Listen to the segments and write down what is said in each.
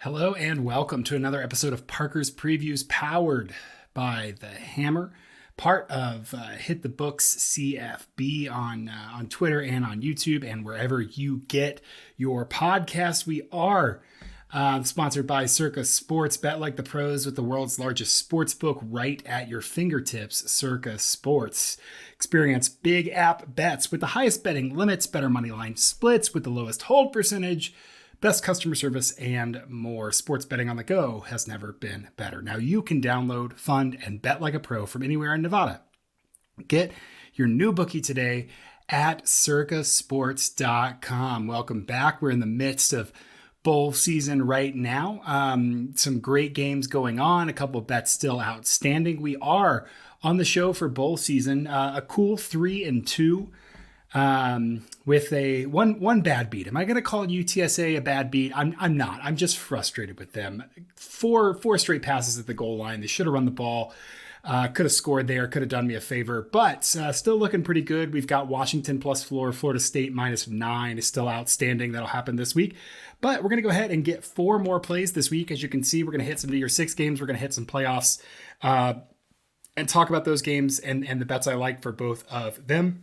Hello and welcome to another episode of Parker's Previews, powered by the Hammer, part of Hit the Books CFB on Twitter and on YouTube and wherever you get your podcast. We are sponsored by Circa Sports. Bet like the pros with the world's largest sports book right at your fingertips. Circa Sports. Experience big app bets with the highest betting limits, better money line splits with the lowest hold percentage, best customer service, and more. Sports betting on the go has never been better. Now you can download, fund, and bet like a pro from anywhere in Nevada. Get your new bookie today at circasports.com. Welcome back. We're in the midst of bowl season right now. Some great games going on. A couple of bets still outstanding. We are on the show for bowl season. A cool 3-2. With a one bad beat. Am I going to call UTSA a bad beat? I'm not. I'm just frustrated with them. Four straight passes at the goal line. They should have run the ball. Could have scored there. Could have done me a favor. But still looking pretty good. We've got Washington plus floor. Florida State -9 is still outstanding. That'll happen this week. But we're going to go ahead and get 4 more plays this week. As you can see, we're going to hit some New Year's 6 games. We're going to hit some playoffs and talk about those games and the bets I like for both of them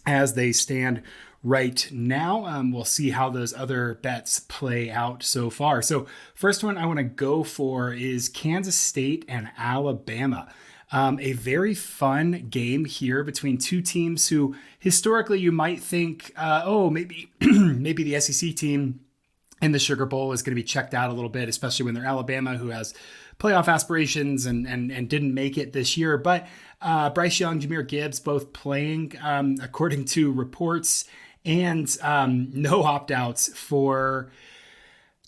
as they stand right now. We'll see how those other bets play out so far. So first one I want to go for is Kansas State and Alabama. A very fun game here between two teams who historically you might think, maybe the SEC team in the Sugar Bowl is going to be checked out a little bit, especially when they're Alabama, who has playoff aspirations and didn't make it this year. But Bryce Young, Jahmyr Gibbs, both playing according to reports, and no opt-outs for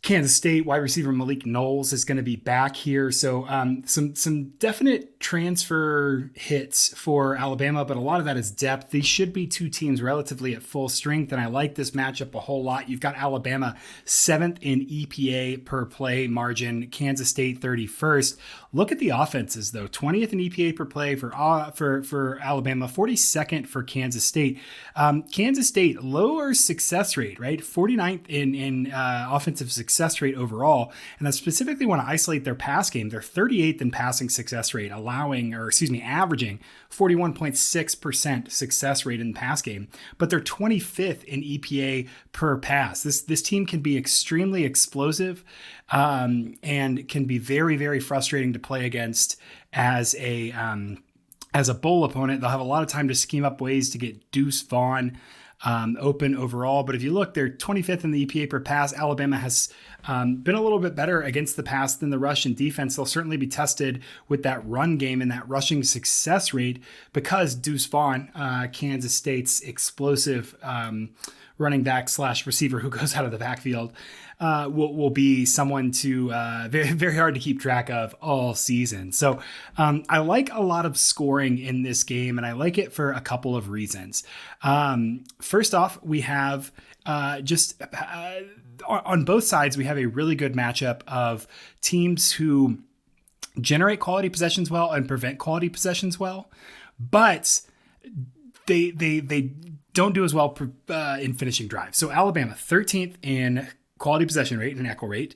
Kansas State. Wide receiver Malik Knowles is going to be back here. So some definite transfer hits for Alabama, but a lot of that is depth. These should be two teams relatively at full strength, and I like this matchup a whole lot. You've got Alabama 7th in EPA per play margin, Kansas State 31st. Look at the offenses, though. 20th in EPA per play for Alabama, 42nd for Kansas State. Kansas State, lower success rate, right? 49th in offensive success rate overall. And I specifically want to isolate their pass game. They're 38th in passing success rate, averaging 41.6% success rate in the pass game. But they're 25th in EPA per pass. This team can be extremely explosive and can be very, very frustrating to play against as a bowl opponent. They'll have a lot of time to scheme up ways to get Deuce Vaughn open overall. But if you look, they're 25th in the EPA per pass. Alabama has been a little bit better against the pass than the rush and defense. They'll certainly be tested with that run game and that rushing success rate because Deuce Vaughn, Kansas State's explosive running back / receiver who goes out of the backfield, will be someone to very, very hard to keep track of all season. So I like a lot of scoring in this game, and I like it for a couple of reasons. First off, we have on both sides, we have a really good matchup of teams who generate quality possessions well and prevent quality possessions well, but they don't do as well in finishing drives. So Alabama, 13th in quality possession rate and equal rate.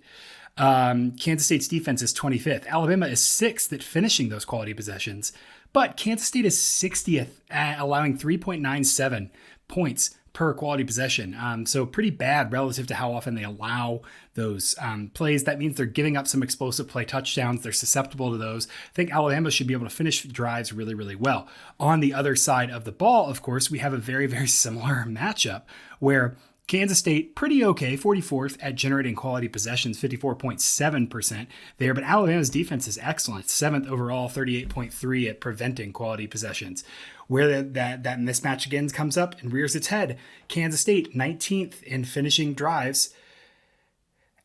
Kansas State's defense is 25th. Alabama is 6th at finishing those quality possessions, but Kansas State is 60th at allowing 3.97 points per quality possession. So pretty bad relative to how often they allow those plays. That means they're giving up some explosive play touchdowns. They're susceptible to those. I think Alabama should be able to finish drives really, really well. On the other side of the ball, of course, we have a very, very similar matchup where Kansas State, pretty okay, 44th at generating quality possessions, 54.7% there. But Alabama's defense is excellent, 7th overall, 38.3 at preventing quality possessions. Where that mismatch again comes up and rears its head, Kansas State, 19th in finishing drives.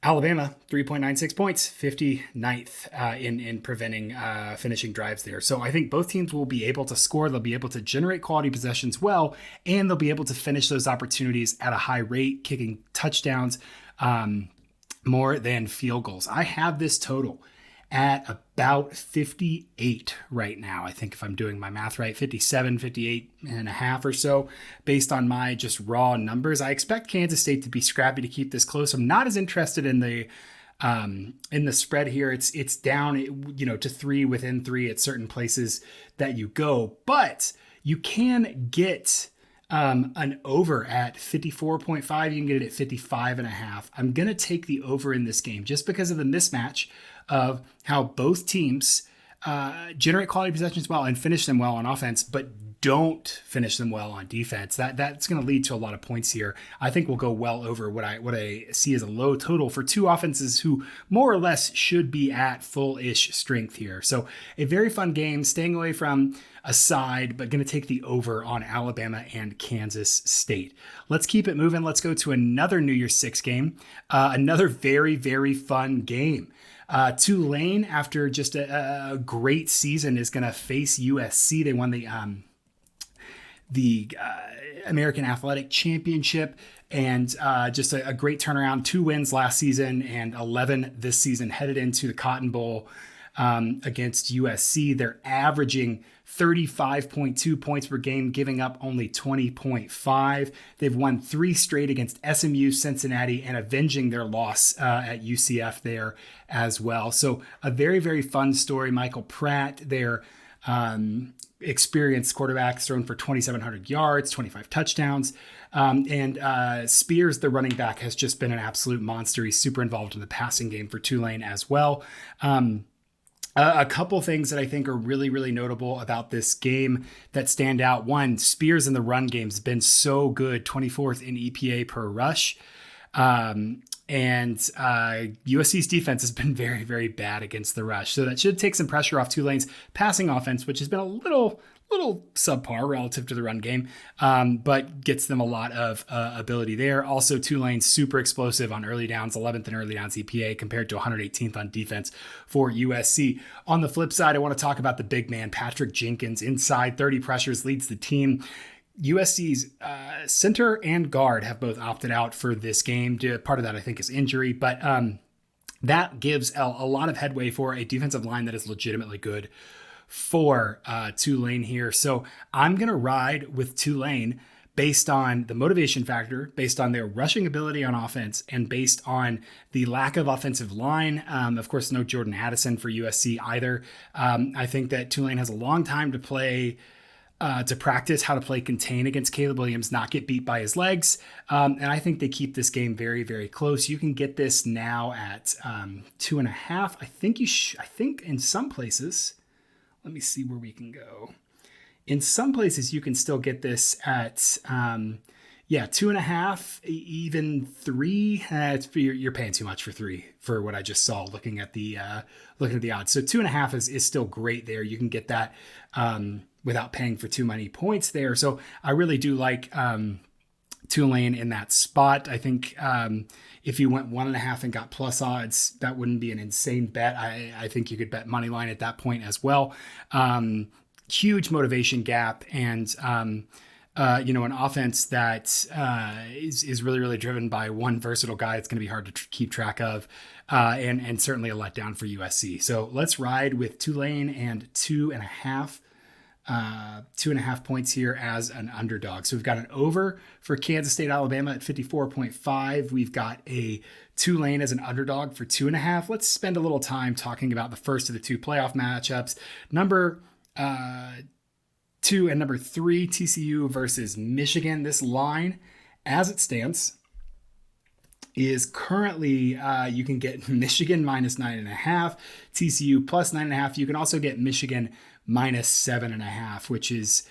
Alabama, 3.96 points, 59th in preventing finishing drives there. So I think both teams will be able to score. They'll be able to generate quality possessions well, and they'll be able to finish those opportunities at a high rate, kicking touchdowns more than field goals. I have this total at about 58 right now. I think if I'm doing my math right, 57, 58 and a half or so based on my just raw numbers. I expect Kansas State to be scrappy to keep this close. I'm not as interested in the In the spread here, it's down, to 3, within 3 at certain places that you go, but you can get an over at 54.5. You can get it at 55.5. I'm going to take the over in this game just because of the mismatch of how both teams generate quality possessions well and finish them well on offense, but don't finish them well on defense. That's going to lead to a lot of points here. I think we'll go well over what I see as a low total for two offenses who more or less should be at full-ish strength here. So a very fun game, staying away from a side, but going to take the over on Alabama and Kansas State. Let's keep it moving. Let's go to another New Year's Six game. Another very, very fun game. Tulane, after just a great season, is going to face USC. They won the American Athletic Championship, and just a great turnaround. 2 wins last season and 11 this season, headed into the Cotton Bowl against USC. They're averaging 35.2 points per game, giving up only 20.5. They've won 3 straight against SMU, Cincinnati, and avenging their loss at UCF there as well. So a very, very fun story. Michael Pratt, their experienced quarterback, thrown for 2,700 yards, 25 touchdowns. And Spears, the running back, has just been an absolute monster. He's super involved in the passing game for Tulane as well. A couple things that I think are really, really notable about this game that stand out. One, Spears in the run game has been so good, 24th in EPA per rush. And USC's defense has been very, very bad against the rush. So that should take some pressure off Tulane's passing offense, which has been a little subpar relative to the run game, but gets them a lot of ability there. Also, Tulane's super explosive on early downs, 11th in early downs EPA compared to 118th on defense for USC. On the flip side, I want to talk about the big man, Patrick Jenkins, inside 30 pressures, leads the team. USC's center and guard have both opted out for this game. Part of that, I think, is injury, but that gives a lot of headway for a defensive line that is legitimately good for Tulane here. So I'm going to ride with Tulane based on the motivation factor, based on their rushing ability on offense, and based on the lack of offensive line. Of course, no Jordan Addison for USC either. I think that Tulane has a long time to play, to practice how to play contain against Caleb Williams, not get beat by his legs. And I think they keep this game very, very close. You can get this now at 2.5. I think in some places, let me see where we can go. In some places, you can still get this at 2.5, even 3. You're paying too much for 3 for what I just saw. Looking at the odds, so 2.5 is still great there. You can get that without paying for too many points there. So I really do like Tulane in that spot. I think if you went 1.5 and got plus odds, that wouldn't be an insane bet. I think you could bet money line at that point as well. Huge motivation gap, and an offense that is really, really driven by one versatile guy. It's going to be hard to keep track of, and certainly a letdown for USC. So let's ride with Tulane and 2.5. 2.5 points here as an underdog. So we've got an over for Kansas State, Alabama at 54.5. We've got a Tulane as an underdog for 2.5. Let's spend a little time talking about the first of the 2 playoff matchups. Number 2 and number 3, TCU versus Michigan. This line, as it stands, is currently, you can get Michigan minus 9.5, TCU plus 9.5. You can also get Michigan minus 7.5, which is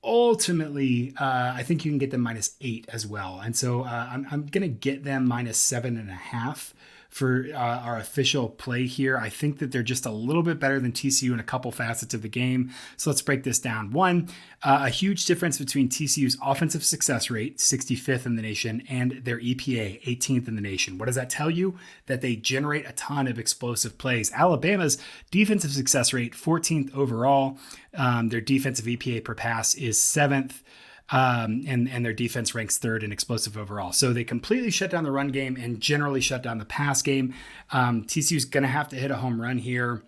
ultimately, I think you can get them minus 8 as well. And so I'm going to get them minus 7.5 for our official play here. I think that they're just a little bit better than TCU in a couple facets of the game. So let's break this down. One, a huge difference between TCU's offensive success rate, 65th in the nation, and their EPA, 18th in the nation. What does that tell you? That they generate a ton of explosive plays. Alabama's defensive success rate, 14th overall. Their defensive EPA per pass is 7th. And their defense ranks 3rd in explosive overall. So they completely shut down the run game and generally shut down the pass game. TCU's going to have to hit a home run here,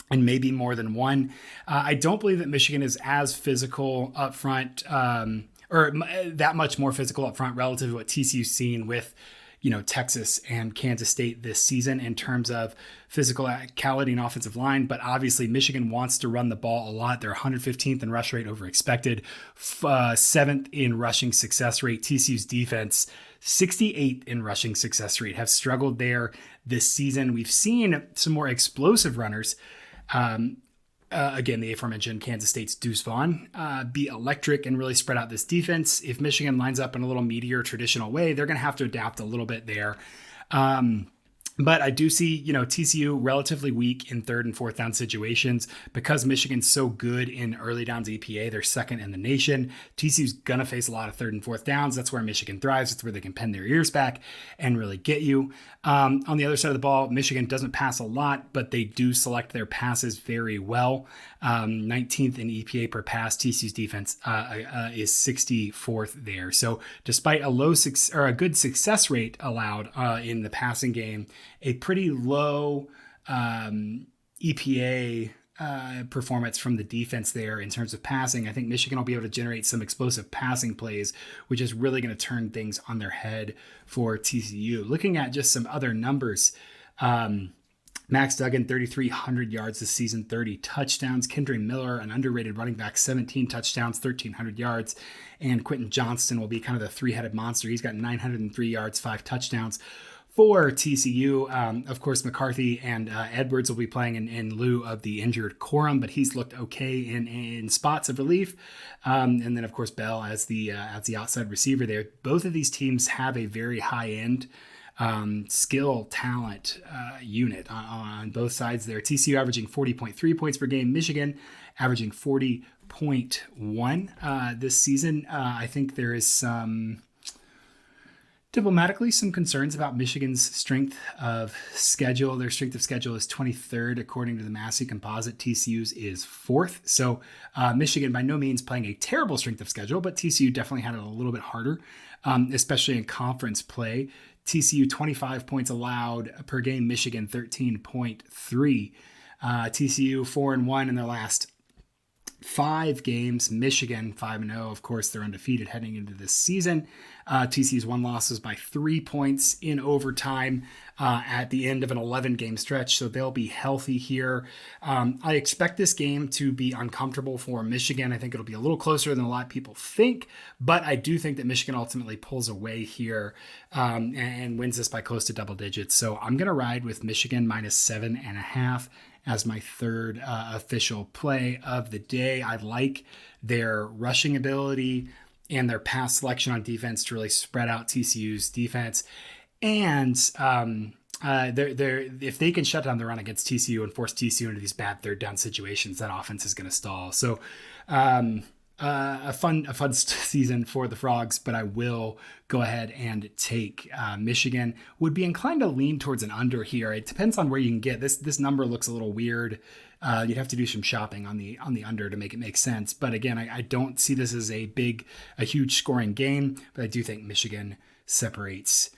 and maybe more than one. I don't believe that Michigan is as physical up front, or that much more physical up front relative to what TCU's seen with Texas and Kansas State this season in terms of physicality and offensive line. But obviously Michigan wants to run the ball a lot. They're 115th in rush rate over expected, 7th in rushing success rate. TCU's defense, 68th in rushing success rate, have struggled there this season. We've seen some more explosive runners. Again, the aforementioned Kansas State's Deuce Vaughn be electric and really spread out this defense. If Michigan lines up in a little meatier traditional way, they're going to have to adapt a little bit there. But I do see, TCU relatively weak in third and fourth down situations because Michigan's so good in early downs EPA. They're second in the nation. TCU's going to face a lot of third and fourth downs. That's where Michigan thrives. That's where they can pen their ears back and really get you. On the other side of the ball, Michigan doesn't pass a lot, but they do select their passes very well. 19th in EPA per pass. TCU's defense is 64th there. So despite a good success rate allowed in the passing game, a pretty low EPA performance from the defense there in terms of passing. I think Michigan will be able to generate some explosive passing plays, which is really going to turn things on their head for TCU. Looking at just some other numbers, Max Duggan, 3,300 yards this season, 30 touchdowns. Kendra Miller, an underrated running back, 17 touchdowns, 1,300 yards. And Quentin Johnston will be kind of the three-headed monster. He's got 903 yards, 5 touchdowns. For TCU, of course, McCarthy and Edwards will be playing in lieu of the injured Corum, but he's looked okay in spots of relief. And then, of course, Bell as the outside receiver there. Both of these teams have a very high-end skill talent unit on both sides there. TCU averaging 40.3 points per game. Michigan averaging 40.1 this season. I think there is some... Diplomatically, some concerns about Michigan's strength of schedule. Their strength of schedule is 23rd, according to the Massey Composite. TCU's is 4th. So Michigan by no means playing a terrible strength of schedule, but TCU definitely had it a little bit harder, especially in conference play. TCU 25 points allowed per game, Michigan 13.3. TCU 4-1 in their last 5 games. Michigan 5-0. Of course, they're undefeated heading into this season. TCU's one loss was by 3 points in overtime at the end of an 11-game stretch, so they'll be healthy here. I expect this game to be uncomfortable for Michigan. I think it'll be a little closer than a lot of people think, but I do think that Michigan ultimately pulls away here and wins this by close to double digits. So I'm going to ride with Michigan -7.5 as my third official play of the day. I like their rushing ability and their pass selection on defense to really spread out TCU's defense. And if they can shut down the run against TCU and force TCU into these bad third down situations, that offense is going to stall. So a fun season for the Frogs, but I will go ahead and take Michigan. Would be inclined to lean towards an under here. It depends on where you can get this number. Looks a little weird. You'd have to do some shopping on the under to make it make sense. But again, I don't see this as a huge scoring game, but I do think Michigan separates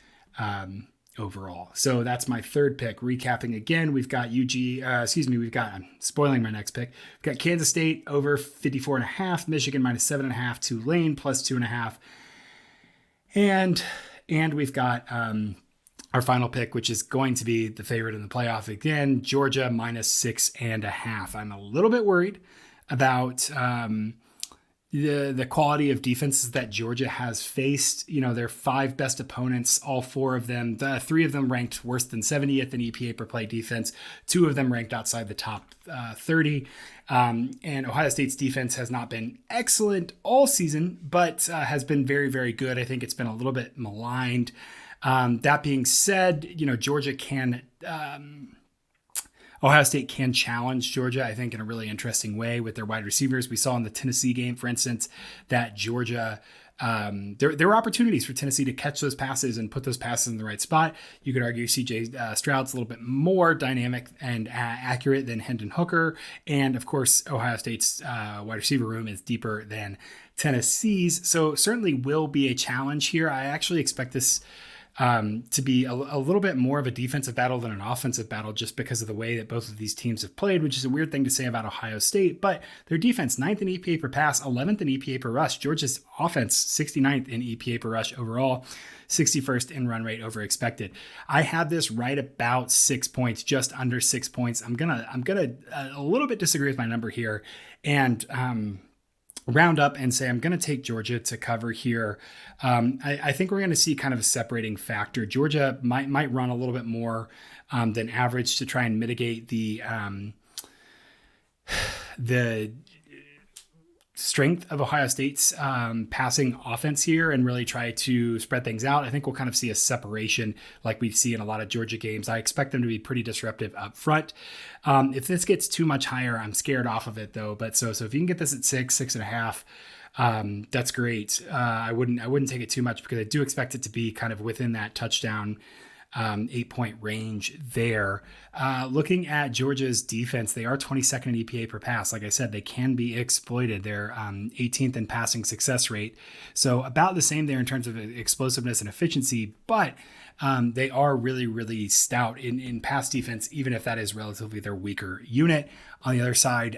overall. So that's my third pick. Recapping again, we've got I'm spoiling my next pick. We've got Kansas State over 54.5, Michigan -7.5, Tulane +2.5. And we've got our final pick, which is going to be the favorite in the playoff again, Georgia -6.5. I'm a little bit worried about the quality of defenses that Georgia has faced. Their 5 best opponents, all 4 of them, 3 of them ranked worse than 70th in EPA per play defense, 2 of them ranked outside the top 30. And Ohio State's defense has not been excellent all season, but has been very, very good. I think it's been a little bit maligned. That being said, Georgia can... Ohio State can challenge Georgia, I think, in a really interesting way with their wide receivers. We saw in the Tennessee game, for instance, that Georgia, there were opportunities for Tennessee to catch those passes and put those passes in the right spot. You could argue C.J. Stroud's a little bit more dynamic and accurate than Hendon Hooker. And, of course, Ohio State's wide receiver room is deeper than Tennessee's. So certainly will be a challenge here. I actually expect this to be a little bit more of a defensive battle than an offensive battle, just because of the way that both of these teams have played, which is a weird thing to say about Ohio State. But their defense, 9th in EPA per pass, 11th in EPA per rush. Georgia's offense, 69th in EPA per rush overall, 61st in run rate over expected. I had this right about 6 points, just under 6 points. I'm gonna a little bit disagree with my number here, and round up and say I'm going to take Georgia to cover here. I think we're going to see kind of a separating factor. Georgia might run a little bit more than average to try and mitigate the strength of Ohio State's passing offense here and really try to spread things out. I think we'll kind of see a separation like we see in a lot of Georgia games. I expect them to be pretty disruptive up front. If this gets too much higher, I'm scared off of it though. But so if you can get this at 6.5, that's great. I wouldn't take it too much because I do expect it to be kind of within that touchdown 8-point range there. Looking at Georgia's defense, they are 22nd in EPA per pass. Like I said, they can be exploited. They're 18th in passing success rate. So about the same there in terms of explosiveness and efficiency, but they are really, really stout in pass defense, even if that is relatively their weaker unit. On the other side,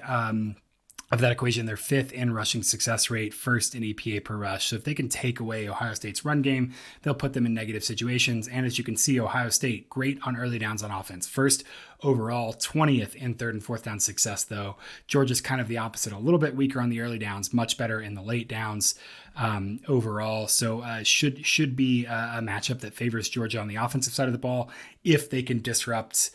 of that equation, they're 5th in rushing success rate, 1st in EPA per rush. So if they can take away Ohio State's run game, they'll put them in negative situations. And as you can see, Ohio State, great on early downs on offense. 1st overall, 20th in 3rd and 4th down success, though. Georgia's kind of the opposite, a little bit weaker on the early downs, much better in the late downs overall. So should be a matchup that favors Georgia on the offensive side of the ball if they can disrupt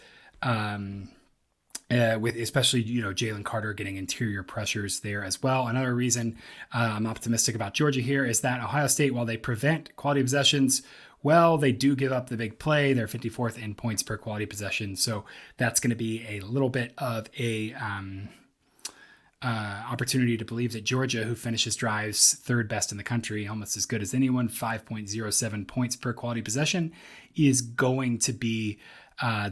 with especially, Jalen Carter getting interior pressures there as well. Another reason I'm optimistic about Georgia here is that Ohio State, while they prevent quality possessions, well, they do give up the big play. They're 54th in points per quality possession. So that's going to be a little bit of a opportunity to believe that Georgia, who finishes drives 3rd best in the country, almost as good as anyone, 5.07 points per quality possession, is going to be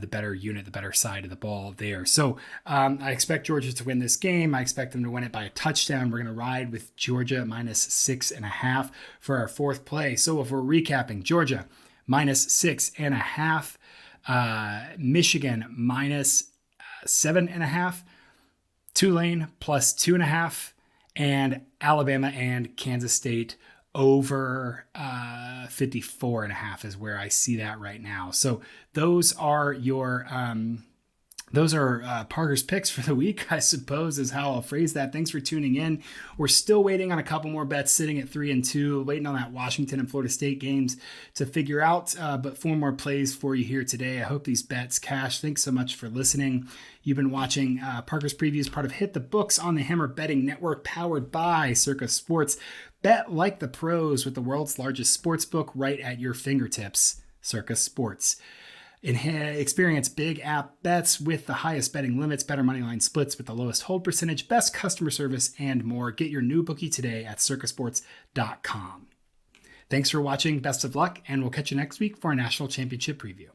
the better unit, the better side of the ball there. So I expect Georgia to win this game. I expect them to win it by a touchdown. We're going to ride with Georgia minus 6.5 for our 4th play. So if we're recapping, Georgia minus 6.5, Michigan minus 7.5, Tulane plus 2.5, and Alabama and Kansas State over 54.5 is where I see that right now. So those are your Parker's picks for the week, I suppose, is how I'll phrase that. Thanks for tuning in. We're still waiting on a couple more bets, sitting at 3-2, waiting on that Washington and Florida State games to figure out, but 4 more plays for you here today. I hope these bets cash. Thanks so much for listening. You've been watching Parker's Previews, part of Hit the Books on the Hammer Betting Network, powered by Circa Sports. Bet like the pros with the world's largest sports book right at your fingertips, Circa Sports. Experience big app bets with the highest betting limits, better moneyline splits with the lowest hold percentage, best customer service, and more. Get your new bookie today at circasports.com. Thanks for watching. Best of luck, and we'll catch you next week for a national championship preview.